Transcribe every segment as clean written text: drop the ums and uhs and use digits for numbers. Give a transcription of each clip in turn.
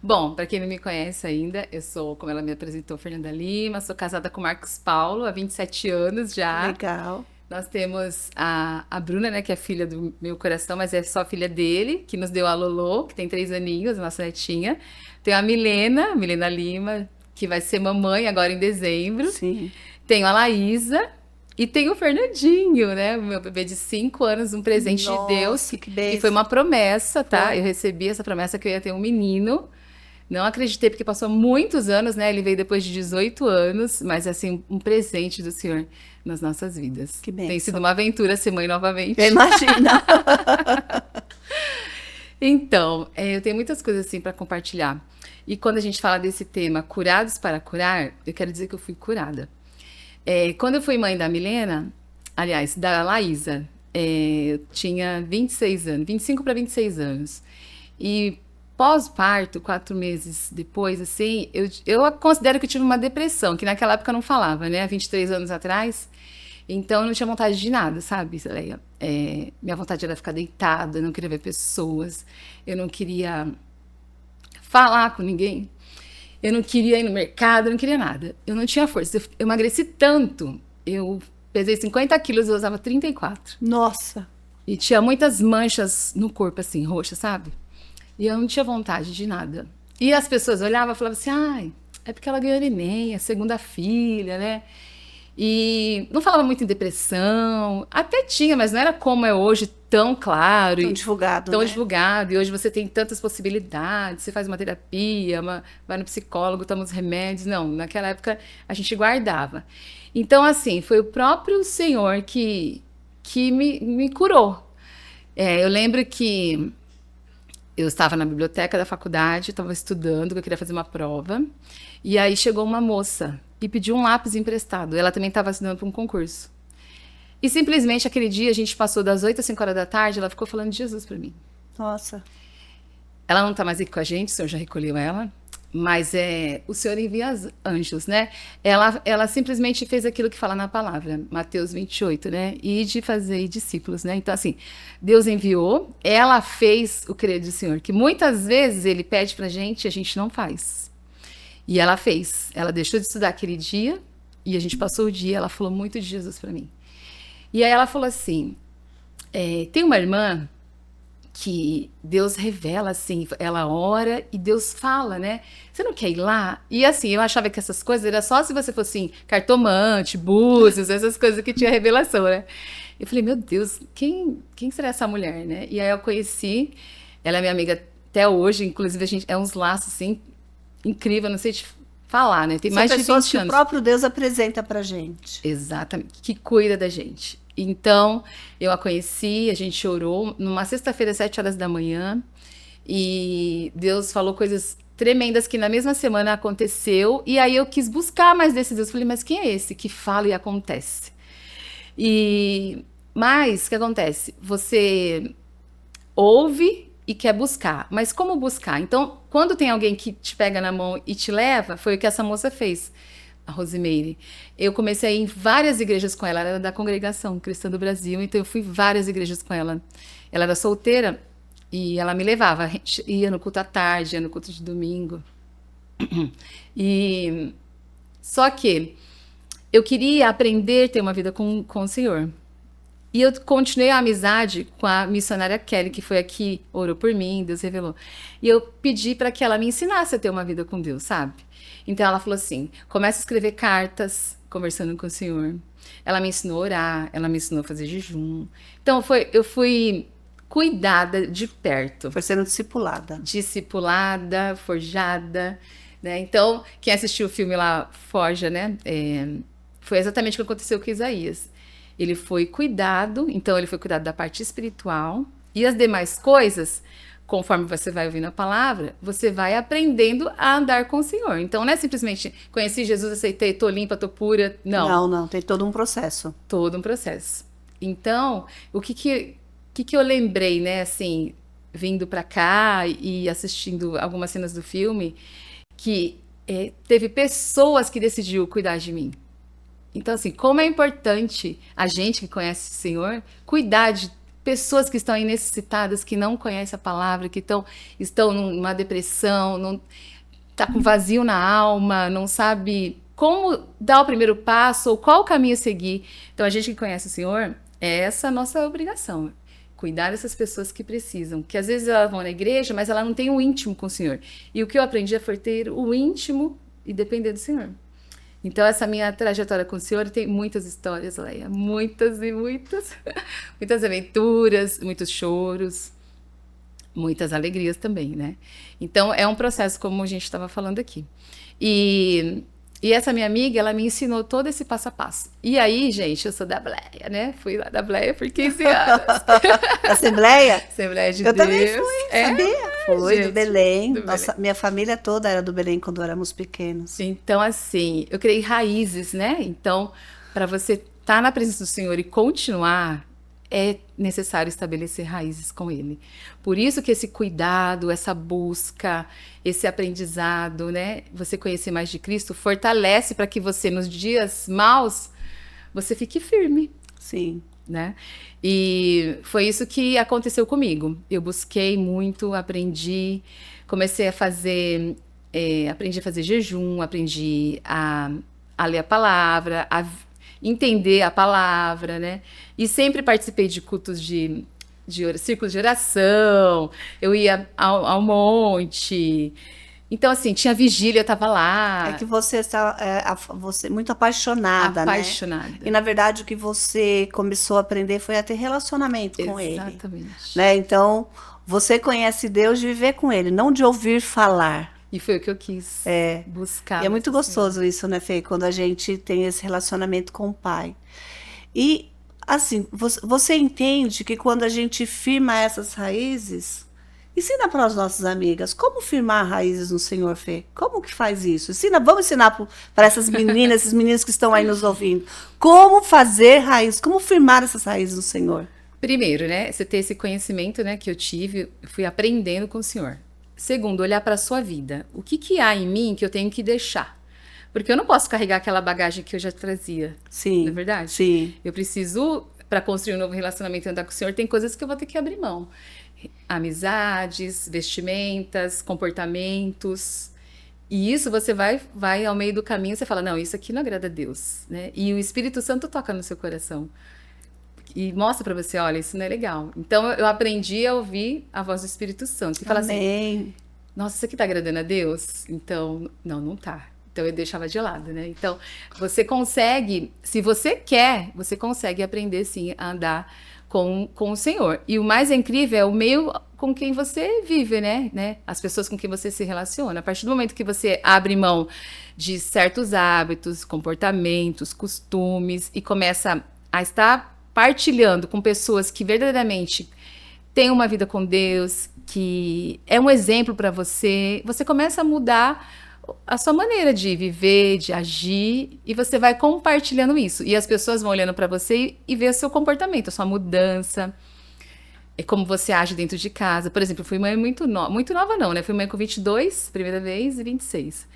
Bom, para quem não me conhece ainda, eu sou, como ela me apresentou, Fernanda Lima, sou casada com Marcos Paulo há 27 anos já. Legal. Nós temos a Bruna, né, que é filha do meu coração, mas é só filha dele, que nos deu a Lolo, que tem 3 aninhos, a nossa netinha. Tem a Milena Lima, que vai ser mamãe agora em dezembro. Sim. Tenho a Laísa e tenho o Fernandinho, né, o meu bebê de 5 anos, um presente de Deus, Nossa, que, que que foi bênção. uma promessa, tá? Foi. Eu recebi essa promessa que eu ia ter um menino. Não acreditei, porque passou muitos anos, né? Ele veio depois de 18 anos, mas assim, um presente do Senhor nas nossas vidas. Que Tem sido bênção. uma aventura ser mãe Eu novamente. imagino. Então, eu tenho muitas coisas assim para compartilhar. E quando a gente fala desse tema, curados para curar, eu quero dizer que eu fui curada. Quando eu fui mãe da Milena, aliás, da Laísa, eu tinha 26 anos, 25 para 26 anos. E pós-parto, 4 meses depois, assim, eu considero que eu tive uma depressão, que naquela época eu não falava, né? Há 23 anos atrás. Então eu não tinha vontade de nada, sabe, Leia? Minha vontade era ficar deitada, eu não queria ver pessoas, eu não queria falar com ninguém. Eu não queria ir no mercado, eu não queria nada. Eu não tinha força. Eu emagreci tanto. Eu pesei 50 quilos, eu usava 34. Nossa. E tinha muitas manchas no corpo, assim, roxas, sabe? E eu não tinha vontade de nada. E as pessoas olhavam e falavam assim, ai, é porque ela ganhou neném, a segunda filha, né? E não falava muito em depressão. Até tinha, mas não era como é hoje, tão claro Tão e divulgado, tão né? divulgado. E hoje você tem tantas possibilidades. Você faz uma terapia, vai no psicólogo, toma os remédios. Não, naquela época a gente guardava. Então, assim, foi o próprio Senhor que me curou. Eu lembro que eu estava na biblioteca da faculdade, estava estudando, que eu queria fazer uma prova. E aí chegou uma moça e pediu um lápis emprestado. Ela também estava estudando para um concurso. E simplesmente aquele dia a gente passou das 8 às 5 horas da tarde, ela ficou falando de Jesus para mim. Nossa. Ela não está mais aqui com a gente, o Senhor já recolheu ela. Mas o Senhor envia anjos, né? Ela simplesmente fez aquilo que fala na palavra, Mateus 28, né? E de fazer discípulos, né? Então, assim, Deus enviou, ela fez o querer do Senhor, que muitas vezes ele pede pra gente e a gente não faz. E ela fez. Ela deixou de estudar aquele dia e a gente passou o dia. Ela falou muito de Jesus pra mim. E aí ela falou assim: tem uma irmã que Deus revela assim, ela ora e Deus fala, né? Você não quer ir lá? E assim, eu achava que essas coisas era só se você fosse assim, cartomante, búzios, essas coisas que tinha revelação, né? Eu falei, meu Deus, quem será essa mulher, né? E aí eu conheci, ela é minha amiga até hoje, inclusive a gente é uns laços assim incrível, não sei te falar, né? Tem São mais de pessoas 20 que o anos. próprio Deus apresenta pra gente. Exatamente, que cuida da gente. Então, eu a conheci, a gente orou numa sexta-feira, 7 horas da manhã, e Deus falou coisas tremendas que na mesma semana aconteceu, e aí eu quis buscar mais desse Deus. Falei, mas quem é esse que fala e acontece? Mas, o que acontece? Você ouve e quer buscar, mas como buscar? Então, quando tem alguém que te pega na mão e te leva, foi o que essa moça fez, a Rosimeire. Eu comecei a ir em várias igrejas com ela, ela era da Congregação Cristã do Brasil, então eu fui em várias igrejas com ela. Ela era solteira e ela me levava, a gente ia no culto à tarde, ia no culto de domingo. E só que eu queria aprender a ter uma vida com o Senhor. E eu continuei a amizade com a missionária Kelly, que foi a que orou por mim, Deus revelou. E eu pedi para que ela me ensinasse a ter uma vida com Deus, sabe? Então ela falou assim: começa a escrever cartas, conversando com o Senhor. Ela me ensinou a orar, ela me ensinou a fazer jejum. Então eu fui cuidada de perto, Foi sendo discipulada. discipulada, forjada, né? Então, quem assistiu o filme lá, Forja, né? Foi exatamente o que aconteceu com Isaías. Ele foi cuidado, então ele foi cuidado da parte espiritual e as demais coisas, conforme você vai ouvindo a palavra, você vai aprendendo a andar com o Senhor. Então não é simplesmente conheci Jesus, aceitei, tô limpa, tô pura. Não, Não, não, tem todo um processo. todo um processo. Então, o que eu lembrei, né, assim, vindo pra cá e assistindo algumas cenas do filme, que teve pessoas que decidiu cuidar de mim. Então, assim, como é importante a gente que conhece o Senhor cuidar de pessoas que estão aí necessitadas, que não conhecem a palavra, que estão numa depressão, não tá com vazio na alma, não sabe como dar o primeiro passo ou qual caminho seguir. Então, a gente que conhece o Senhor, é essa a nossa obrigação. Cuidar dessas pessoas que precisam. Que às vezes elas vão na igreja, mas ela não tem um íntimo com o Senhor. E o que eu aprendi foi ter o íntimo e depender do Senhor. Então, essa minha trajetória com o Senhor tem muitas histórias, Leia. Muitas e muitas. Muitas aventuras, muitos choros. Muitas alegrias também, né? Então, é um processo, como a gente estava falando aqui. E essa minha amiga, ela me ensinou todo esse passo a passo. E aí, gente, eu sou da Bleia, né? Fui lá da Bleia por 15 anos. Assembleia? Assembleia de Eu Deus. também fui, sabia? Fui, gente, do Belém. do Nossa, minha família toda era do Belém quando éramos pequenos. Então, assim, eu criei raízes, né? Então, para você estar na presença do Senhor e continuar, é necessário estabelecer raízes com Ele. Por isso que esse cuidado, essa busca, esse aprendizado, né? Você conhecer mais de Cristo, fortalece para que você, nos dias maus, você fique firme. Sim. Né? E foi isso que aconteceu comigo. Eu busquei muito, aprendi, comecei a fazer, aprendi a fazer jejum, aprendi a ler a palavra, a entender a palavra, né? E sempre participei de cultos de círculos de oração, eu ia ao monte. Então, assim, tinha vigília, eu estava lá. É que você está você muito apaixonada, né? Apaixonada. E, na verdade, o que você começou a aprender foi a ter relacionamento com Ele. Exatamente. Né? Então, você conhece Deus de viver com Ele, não de ouvir falar. E foi o que eu quis buscar. E é muito gostoso isso, né, Fê? Quando a gente tem esse relacionamento com o Pai. E, assim, você entende que quando a gente firma essas raízes... Ensina para as nossas amigas como firmar raízes no Senhor, Fê. Como que faz isso? Vamos ensinar para essas meninas, esses meninos que estão aí nos ouvindo. Como fazer raízes, como firmar essas raízes no Senhor. Primeiro, né, você ter esse conhecimento, né, que eu tive, fui aprendendo com o Senhor. Segundo, olhar para a sua vida. O que há em mim que eu tenho que deixar? Porque eu não posso carregar aquela bagagem que eu já trazia. Sim. Não é verdade? Sim. Eu preciso, para construir um novo relacionamento e andar com o Senhor, tem coisas que eu vou ter que abrir mão. Amizades, vestimentas, comportamentos. E isso você vai ao meio do caminho, você fala, não, isso aqui não agrada a Deus, né? E o Espírito Santo toca no seu coração e mostra para você, olha, isso não é legal. Então eu aprendi a ouvir a voz do Espírito Santo e falar assim, nossa, isso aqui tá agradando a Deus? Então, não tá. Então eu deixava de lado, né? Então você consegue, se você quer, você consegue aprender sim a andar com o Senhor. E o mais incrível é o meio com quem você vive, né? As pessoas com quem você se relaciona. A partir do momento que você abre mão de certos hábitos, comportamentos, costumes e começa a estar partilhando com pessoas que verdadeiramente têm uma vida com Deus, que é um exemplo para você, você começa a mudar a sua maneira de viver, de agir, e você vai compartilhando isso. E as pessoas vão olhando para você e ver o seu comportamento, a sua mudança, como você age dentro de casa. Por exemplo, eu fui mãe muito nova não, né? Fui mãe com 22, primeira vez, e 26.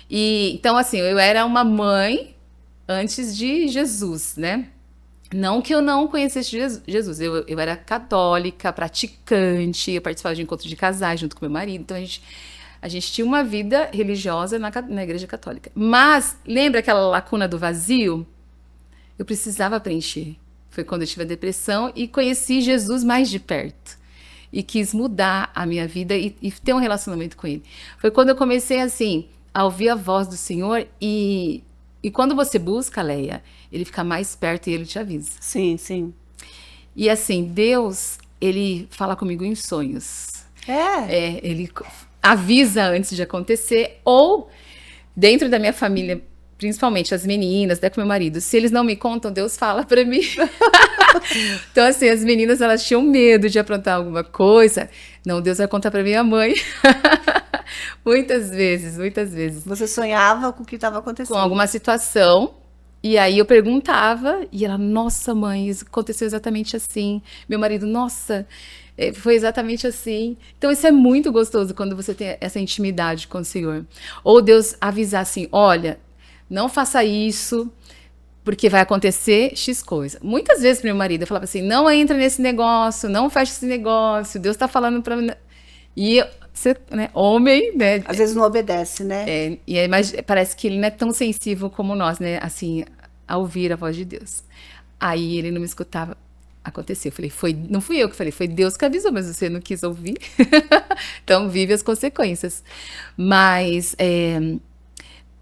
Então, assim, eu era uma mãe antes de Jesus, né? Não que eu não conhecesse Jesus, eu era católica, praticante, eu participava de encontro de casais junto com meu marido, então a gente tinha uma vida religiosa na igreja católica. Mas, lembra aquela lacuna do vazio? Eu precisava preencher. Foi quando eu tive a depressão e conheci Jesus mais de perto. E quis mudar a minha vida e ter um relacionamento com Ele. Foi quando eu comecei, assim, a ouvir a voz do Senhor e quando você busca, Leia, Ele fica mais perto e Ele te avisa. Sim, sim. E, assim, Deus, Ele fala comigo em sonhos. Ele avisa antes de acontecer, ou dentro da minha família, principalmente as meninas, até com meu marido, se eles não me contam, Deus fala pra mim. Então, assim, as meninas, elas tinham medo de aprontar alguma coisa. Não, Deus vai contar pra minha mãe. Muitas vezes. Você sonhava com o que estava acontecendo? Com alguma situação, e aí eu perguntava, e ela, nossa, mãe, isso aconteceu exatamente assim. Meu marido, nossa, foi exatamente assim. Então isso é muito gostoso quando você tem essa intimidade com o Senhor. Ou Deus avisar assim, olha, não faça isso, porque vai acontecer X coisa. Muitas vezes pro meu marido eu falava assim, não entra nesse negócio, não fecha esse negócio, Deus tá falando pra mim. E você, né, homem, né? Às vezes não obedece, né? Mas parece que ele não é tão sensível como nós, né? Assim, a ouvir a voz de Deus. Aí ele não me escutava. Aconteceu. Eu falei, não fui eu que falei, foi Deus que avisou, mas você não quis ouvir. Então vive as consequências. Mas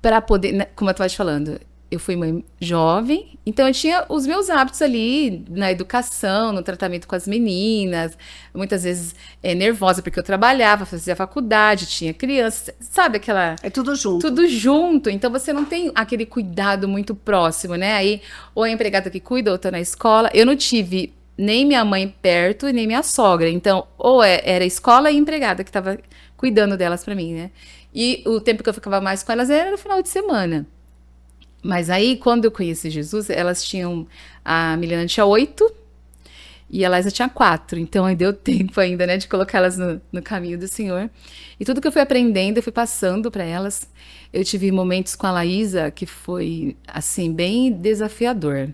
para poder, né, como eu estava te falando, eu fui mãe jovem, então eu tinha os meus hábitos ali na educação, no tratamento com as meninas, muitas vezes nervosa porque eu trabalhava, fazia faculdade, tinha crianças, sabe aquela... É tudo junto. Tudo junto, então você não tem aquele cuidado muito próximo, né? Aí, ou a empregada que cuida, ou tá na escola. Eu não tive nem minha mãe perto e nem minha sogra, então, ou era a escola e a empregada que tava cuidando delas pra mim, né? E o tempo que eu ficava mais com elas era no final de semana. Mas aí, quando eu conheci Jesus, elas tinham... A Milena tinha 8 e a Laísa tinha 4. Então, aí deu tempo ainda, né, de colocá-las no caminho do Senhor. E tudo que eu fui aprendendo, eu fui passando para elas. Eu tive momentos com a Laísa que foi, assim, bem desafiador.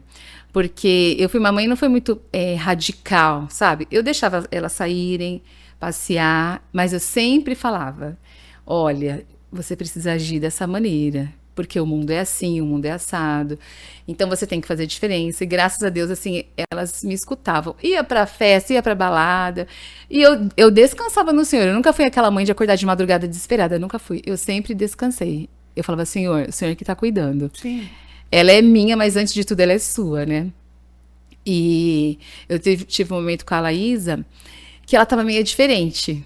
Porque eu fui uma mãe, não foi muito radical, sabe? Eu deixava elas saírem, passear, mas eu sempre falava... Olha, você precisa agir dessa maneira, porque o mundo é assim, o mundo é assado. Então você tem que fazer diferença. E graças a Deus, assim, elas me escutavam. Ia pra festa, ia pra balada. E eu descansava no Senhor. Eu nunca fui aquela mãe de acordar de madrugada desesperada. Eu nunca fui. Eu sempre descansei. Eu falava, Senhor, o Senhor que tá cuidando. Sim. Ela é minha, mas antes de tudo ela é sua, né? E eu tive um momento com a Laísa que ela tava meio diferente.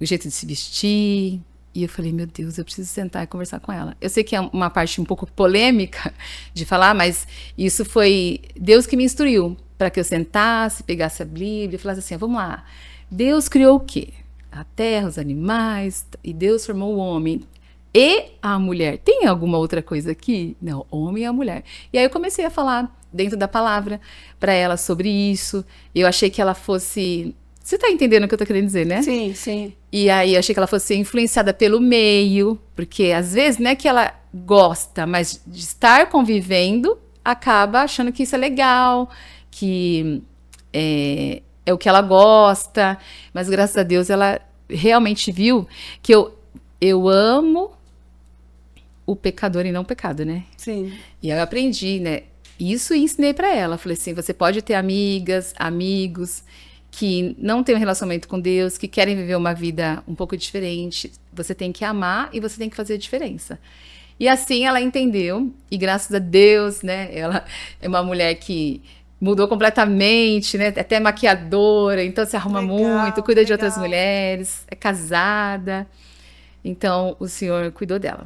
O jeito de se vestir. E eu falei, meu Deus, eu preciso sentar e conversar com ela. Eu sei que é uma parte um pouco polêmica de falar, mas isso foi Deus que me instruiu para que eu sentasse, pegasse a Bíblia e falasse assim, vamos lá. Deus criou o quê? A terra, os animais, e Deus formou o homem e a mulher. Tem alguma outra coisa aqui? Não, o homem e a mulher. E aí eu comecei a falar dentro da palavra para ela sobre isso. Eu achei que ela fosse... Você tá entendendo o que eu tô querendo dizer, né? Sim, sim. E aí eu achei que ela fosse influenciada pelo meio, porque às vezes não é que ela gosta, mas de estar convivendo, acaba achando que isso é legal, que é o que ela gosta, mas graças a Deus ela realmente viu que eu amo o pecador e não o pecado, né? Sim. E aí eu aprendi, né? Isso e ensinei pra ela. Falei assim, você pode ter amigas, amigos que não têm um relacionamento com Deus, que querem viver uma vida um pouco diferente. Você tem que amar e você tem que fazer a diferença. E assim ela entendeu, e graças a Deus, né, ela é uma mulher que mudou completamente, né, até maquiadora, então se arruma Legal, muito, cuida de outras legal. mulheres, é casada, então o Senhor cuidou dela.